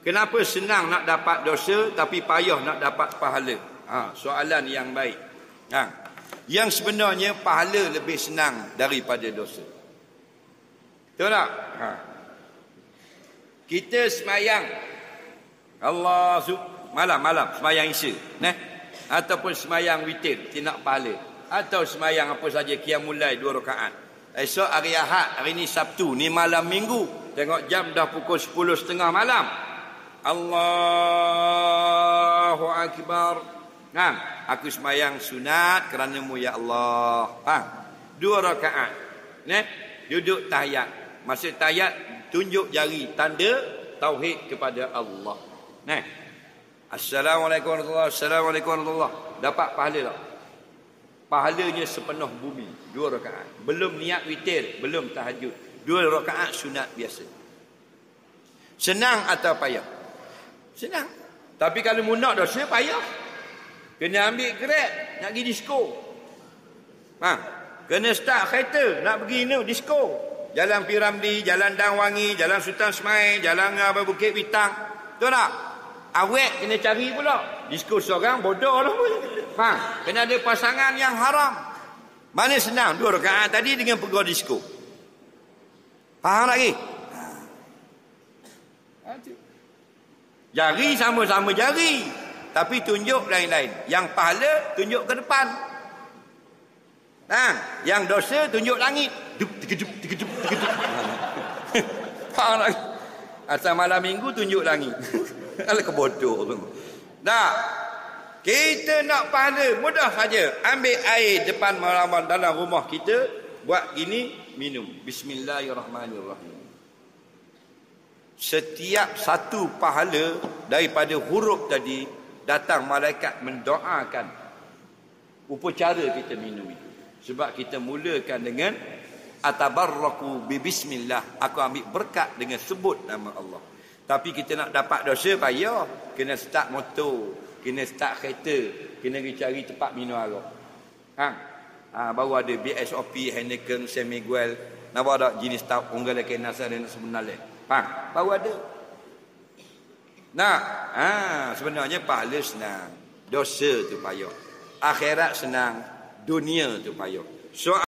Kenapa senang nak dapat dosa tapi payah nak dapat pahala? Soalan yang baik. Yang sebenarnya pahala lebih senang daripada dosa. Betul tak? Kita semayang malam-malam semayang isya, ataupun semayang witir, kita nak pahala, atau semayang apa saja qiyamul lail 2 rakaat. Esok hari Ahad, hari ni Sabtu, ni malam Minggu, tengok jam dah pukul 10.30 malam. Allahu Akbar. Aku semayang sunat kerana-Mu ya Allah. 2 rakaat. Duduk tahiyat. Masa tahiyat tunjuk jari tanda tauhid kepada Allah. Assalamualaikum warahmatullahi wabarakatuh. Assalamualaikum warahmatullahi wabarakatuh. Dapat pahala tak? Pahalanya sepenuh bumi. 2 rakaat. Belum niat witir, belum tahajud. 2 rakaat sunat biasa. Senang atau payah? Senang. Tapi kalau mu nak dosa, payah. Kena ambil Grab, nak pergi disko. Kena start kereta, nak pergi disko. Jalan Piramli, Jalan Dangwangi, Jalan Sultan Smail, Jalan Bukit Bintang. Betul tak? Awet kena cari pula. Disko seorang, bodoh lah pun. Kena ada pasangan yang haram. Mana senang? 2 rakaat tadi dengan pergi disko. Faham lagi? Jari sama-sama jari, tapi tunjuk lain-lain. Yang pahala tunjuk ke depan. Yang dosa tunjuk langit. Duk. Faham lagi? Asal malam Minggu tunjuk langit. Alah kebodoh tu. Kita nak pahala mudah saja. Ambil air depan malaman dalam rumah kita, buat gini, minum. Bismillahirrahmanirrahim. Setiap satu pahala daripada huruf tadi, datang malaikat mendoakan upacara kita minum itu. Sebab kita mulakan dengan atabarraku bi bismillah. Aku ambil berkat dengan sebut nama Allah. Tapi kita nak dapat dosa payah. Kena start motor, kena start kereta, kena pergi cari tempat minum arak. Baru ada BSOP, Heineken, San Miguel. Nampak tak jenis tak unggal kenasan dan sebenarnya. Baru ada. Sebenarnya pahala senang, dosa tu payah. Akhirat senang, dunia tu payah.